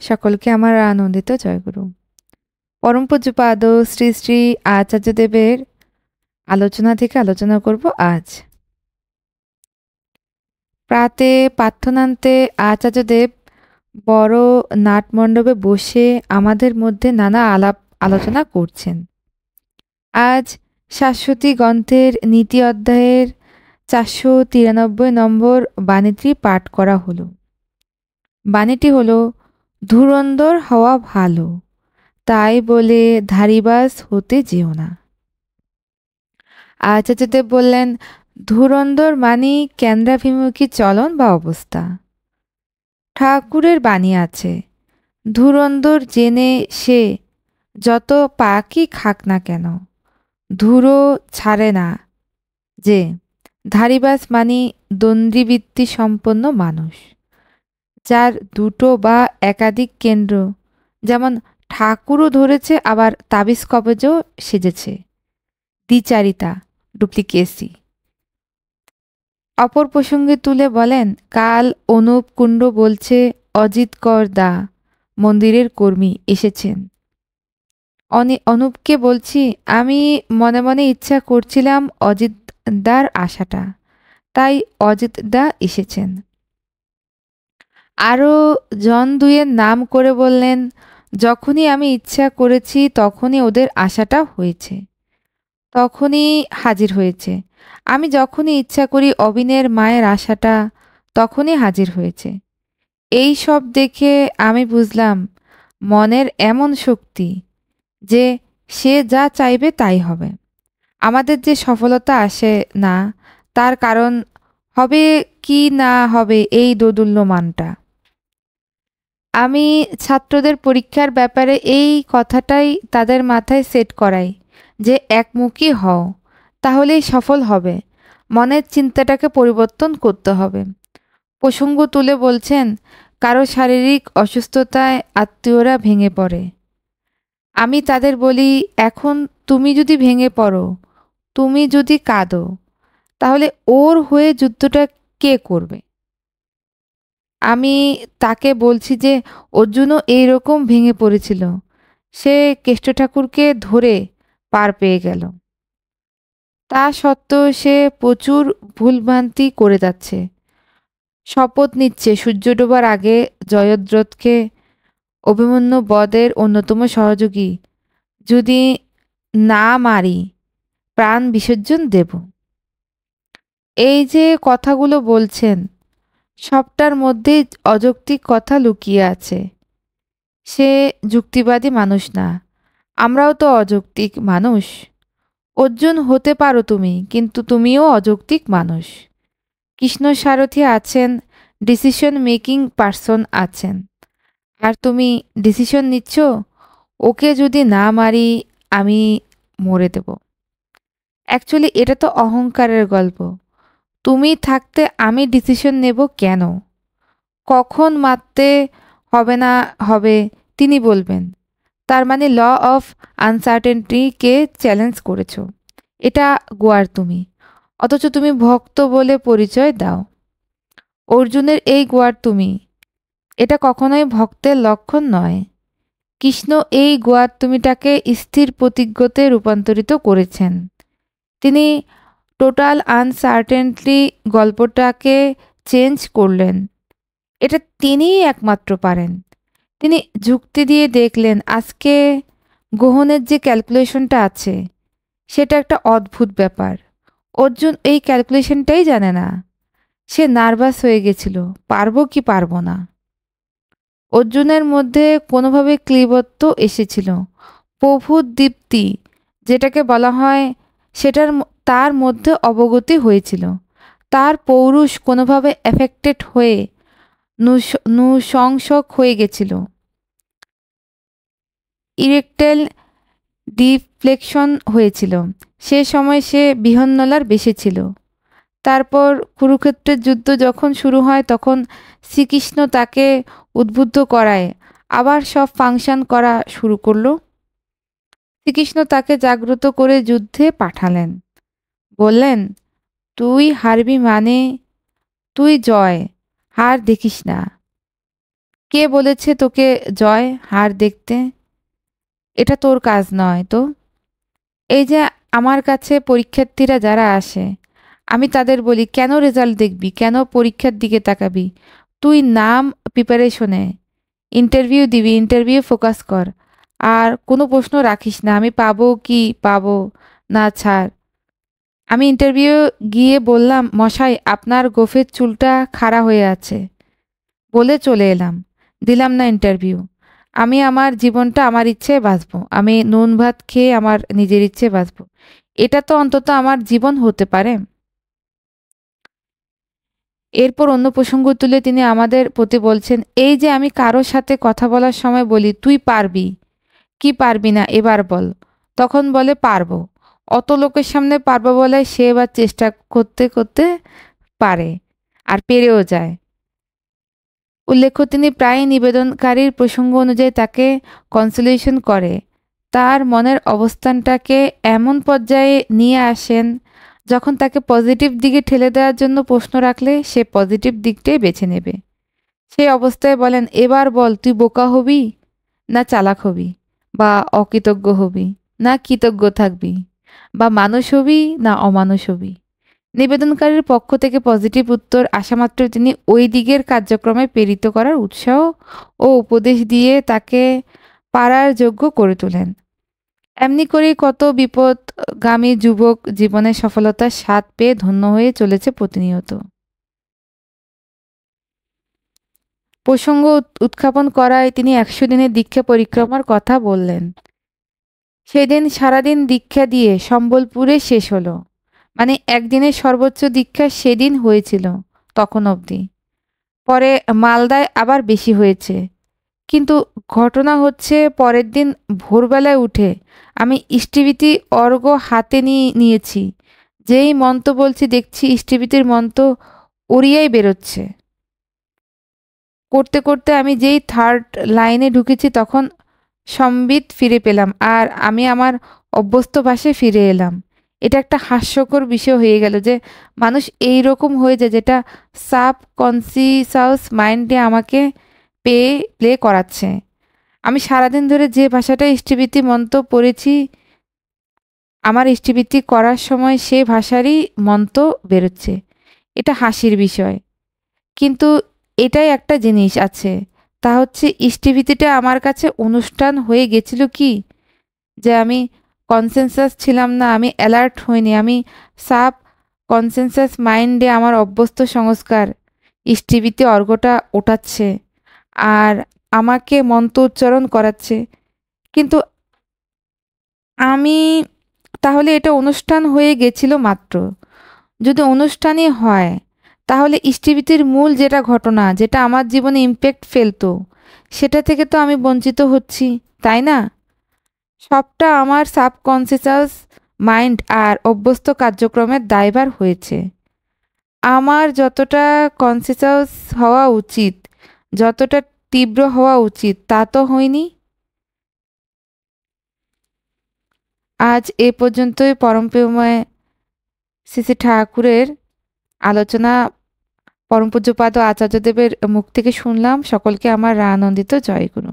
সকলকে আমার আনন্দিত জয়গুরু। পরম পূজ্যপাদ শ্রী শ্রী আচার্যদেবের আলোচনা থেকে আলোচনা করব আজ। প্রাতে প্রার্থনান্তে আচার্যদেব বড় নাটমণ্ডপে বসে আমাদের মধ্যে নানা আলোচনা করছেন। আজ শাশ্বতী গ্রন্থের নীতি অধ্যায়ের 493 নম্বর বাণীটি পাঠ করা হলো। বাণীটি হলো, ধুরন্ধর হওয়া ভালো, তাই বলে ধারিবাস হতে যেও না। আচার্যদেব বললেন, ধুরন্ধর মানে কেন্দ্রাভিমুখী চলন বা অবস্থা। ঠাকুরের বাণী আছে, ধুরন্ধর জেনে সে যত পাকই খাক না কেন ধুরো ছাড়ে না। যে ধারিবাস মানে দ্বন্দ্বীবৃত্তি সম্পন্ন মানুষ, যার দুটো বা একাধিক কেন্দ্র, যেমন ঠাকুরও ধরেছে আবার তাবিজ কবজও সেজেছে, দ্বিচারিতা, ডুপ্লিকেসি। অপর প্রসঙ্গে তুলে বলেন, কাল অনুপ কুণ্ড বলছে অজিত কর দা মন্দিরের কর্মী এসেছেন। অনুপকে বলছি, আমি মনে মনে ইচ্ছা করছিলাম অজিত দার আশাটা, তাই অজিত দা এসেছেন। আরও জন দুয়ের নাম করে বললেন, যখনই আমি ইচ্ছা করেছি তখনই ওদের আশাটা হয়েছে, তখনই হাজির হয়েছে। আমি যখনই ইচ্ছা করি অবিনের মায়ের আশাটা তখনই হাজির হয়েছে। এই সব দেখে আমি বুঝলাম মনের এমন শক্তি যে সে যা চাইবে তাই হবে। আমাদের যে সফলতা আসে না, তার কারণ হবে কি না হবে এই দোদুল্যমানটা। আমি ছাত্রদের পরীক্ষার ব্যাপারে এই কথাটাই তাদের মাথায় সেট করাই যে একমুখী হও, তাহলেই সফল হবে। মনের চিন্তাটাকে পরিবর্তন করতে হবে। প্রসঙ্গ তুলে বলছেন, কারো শারীরিক অসুস্থতায় আত্মীয়রা ভেঙে পড়ে। আমি তাদের বলি, এখন তুমি যদি ভেঙে পড়ো, তুমি যদি কাঁদো, তাহলে ওর হয়ে যুদ্ধটা কে করবে? আমি তাকে বলছি যে অর্জুনও এইরকম ভেঙে পড়েছিল, সে কেষ্ট ঠাকুরকে ধরে পার পেয়ে গেল। তা সত্ত্বেও সে প্রচুর ভুলভ্রান্তি করে যাচ্ছে। শপথ নিচ্ছে সূর্য ডোবার আগে জয়দ্রথকে অভিমন্যু বধের অন্যতম সহযোগী যদি না মারি প্রাণ বিসর্জন দেব। এই যে কথাগুলো বলছেন, সবটার মধ্যেই অযৌক্তিক কথা লুকিয়ে আছে। সে যুক্তিবাদী মানুষ না, আমরাও তো অযৌক্তিক মানুষ। অর্জুন হতে পারো তুমি, কিন্তু তুমিও অযৌক্তিক মানুষ। কৃষ্ণ সারথী আছেন, ডিসিশন মেকিং পারসন আছেন, আর তুমি ডিসিশন নিচ্ছ ওকে যদি না মারি আমি মরে দেব। অ্যাকচুয়ালি এটা তো অহংকারের গল্প। তুমি থাকতে আমি ডিসিশন নেব কেন? কখন মারতে হবে না হবে তিনি বলবেন। তার মানে ল অফ আনসার্টেনটিকে চ্যালেঞ্জ করেছো। এটা গোয়ার তুমি, অথচ তুমি ভক্ত বলে পরিচয় দাও। অর্জুনের এই গোয়ার তুমি, এটা কখনোই ভক্তের লক্ষণ নয়। কৃষ্ণ এই গোয়ার তুমিটাকে স্থির প্রতিজ্ঞতে রূপান্তরিত করেছেন। তিনি টোটাল আনসার্টেনটি গল্পটাকে চেঞ্জ করলেন। এটা তিনিই একমাত্র পারেন। তিনি যুক্তি দিয়ে দেখলেন আজকে গ্রহণের যে ক্যালকুলেশনটা আছে সেটা একটা অদ্ভুত ব্যাপার। অর্জুন এই ক্যালকুলেশনটাই জানে না। সে নার্ভাস হয়ে গেছিল, পারবো কি পারবো না। অর্জুনের মধ্যে কোনোভাবে ক্লীবত্ব এসেছিল, প্রভুর দীপ্তি যেটাকে বলা হয় সেটার তার মধ্যে অবগতি হয়েছিল। তার পৌরুষ কোনোভাবে এফেক্টেড হয়ে নৃশংসক হয়ে গেছিল। ইরেকটাইল ডিফ্লেকশন হয়েছিল। সে সময় সে বিহন্নলার বেশি ছিল। তারপর কুরুক্ষেত্রের যুদ্ধ যখন শুরু হয় তখন শ্রীকৃষ্ণ তাকে উদ্বুদ্ধ করায় আবার সব ফাংশন করা শুরু করলো। শ্রীকৃষ্ণ তাকে জাগ্রত করে যুদ্ধে পাঠালেন। বললেন, তুই হারবি মানে তুই জয়, হার দেখিস না। কে বলেছে তোকে জয় হার দেখতে? এটা তোর কাজ নয় তো। এই যে আমার কাছে পরীক্ষার্থীরা যারা আসে, আমি তাদের বলি কেন রেজাল্ট দেখবি, কেন পরীক্ষার দিকে তাকাবি? তুই নাম, প্রিপারেশনে, ইন্টারভিউ দিবি, ইন্টারভিউ ফোকাস কর। আর কোনো প্রশ্ন রাখিস না আমি পাবো কি পাবো না, ছাড়। আমি ইন্টারভিউ গিয়ে বললাম, মশাই আপনার গোফের চুলটা খাড়া হয়ে আছে, বলে চলে এলাম। দিলাম না ইন্টারভিউ। আমি আমার জীবনটা আমার ইচ্ছে বাঁচবো, আমি নুন ভাত খেয়ে আমার নিজের ইচ্ছে বাঁচবো। এটা তো অন্তত আমার জীবন হতে পারে। এরপর অন্য প্রসঙ্গ তুলে তিনি আমাদের প্রতি বলছেন, এই যে আমি কারোর সাথে কথা বলার সময় বলি তুই পারবি কি পারবি না এবার বল, তখন বলে পারবো। অত লোকের সামনে পারবো বলে সে এবার চেষ্টা করতে করতে পারে, আর পেরেও যায়। উল্লেখ্য তিনি প্রায় নিবেদনকারীর প্রসঙ্গ অনুযায়ী তাকে কনসোলেশন করে তার মনের অবস্থানটাকে এমন পর্যায়ে নিয়ে আসেন যখন তাকে পজিটিভ দিকে ঠেলে দেওয়ার জন্য প্রশ্ন রাখলে সে পজিটিভ দিকটাই বেছে নেবে। সেই অবস্থায় বলেন, এবার বল তুই বোকা হবি না চালাক হবি, বা অকৃতজ্ঞ হবি না কৃতজ্ঞ থাকবি, বা মানুষ হবি না অমানুষ হবি। নিবেদনকারীর পক্ষ থেকে পজিটিভ উত্তর আসামাত্র তিনি ওই দিকের কার্যক্রমে প্রেরিত করার উৎসাহ ও উপদেশ দিয়ে তাকে পারার যোগ্য করে তোলেন। এমনি করেই কত বিপদগামী যুবক জীবনের সফলতার স্বাদ পেয়ে ধন্য হয়ে চলেছে প্রতিনিয়ত। প্রসঙ্গ উত্থাপন করায় তিনি ১০০ দিনের দীক্ষা পরিক্রমার কথা বললেন। সেদিন সারাদিন দীক্ষা দিয়ে সম্বলপুরে শেষ হলো। মানে একদিনের সর্বোচ্চ দীক্ষা সেদিন হয়েছিল তখন অবধি। পরে মালদায় আবার বেশি হয়েছে। কিন্তু ঘটনা হচ্ছে পরের দিন ভোরবেলায় উঠে আমি ইষ্টিবীতি অর্ঘ হাতে নিয়েছি। যেই মন্ত্র বলছি দেখছি ইষ্টিবীতির মন্ত্র ওড়িয়াই বেরোচ্ছে। করতে করতে আমি যেই থার্ড লাইনে ঢুকেছি তখন সম্বিত ফিরে পেলাম আর আমি আমার অভ্যস্ত ভাষায় ফিরে এলাম। এটা একটা হাস্যকর বিষয় হয়ে গেল যে মানুষ এই রকম হয়ে যায়, যেটা সাবকনসিয়াস মাইন্ডে আমাকে প্লে করাচ্ছে। আমি সারাদিন ধরে যে ভাষাটা ইষ্টিবৃত্তি মন্ত্র পড়েছি, আমার ইষ্টিবৃত্তি করার সময় সে ভাষারই মন্ত্র বেরোচ্ছে। এটা হাসির বিষয়। কিন্তু এটাই একটা জিনিস আছে, তা হচ্ছে ইষ্টিবৃত্তিটা আমার কাছে অনুষ্ঠান হয়ে গেছিল কি, যে আমি কনসেনসাস ছিলাম না, আমি অ্যালার্ট হইনি, আমি সাব কনসেনসাস মাইন্ডে আমার অভ্যস্ত সংস্কার ইষ্টিবৃত্তি অর্ঘটা ওঠাচ্ছে আর আমাকে মন্ত্র উচ্চারণ করাচ্ছে। কিন্তু আমি তাহলে এটা অনুষ্ঠান হয়ে গেছিল মাত্র। যদি অনুষ্ঠানই হয় তাহলে ইষ্টিবৃত্তির মূল যেটা ঘটনা, যেটা আমার জীবনে ইম্প্যাক্ট ফেলতো, সেটা থেকে তো আমি বঞ্চিত হচ্ছি, তাই না? সবটা আমার সাবকনসিয়াস মাইন্ড আর অভ্যস্ত কার্যক্রমের দায়ভার হয়েছে। আমার যতটা কনসিয়াস হওয়া উচিত, যতটা তীব্র হওয়া উচিত তা তো হয়নি। আজ এ পর্যন্তই পরম প্রেমময় শ্রী শ্রী ঠাকুরের আলোচনা পরম পূজ্যপাদ আচার্যদেবের মুখ থেকে শুনলাম। সকলকে আমার আনন্দিত জয়গুরু।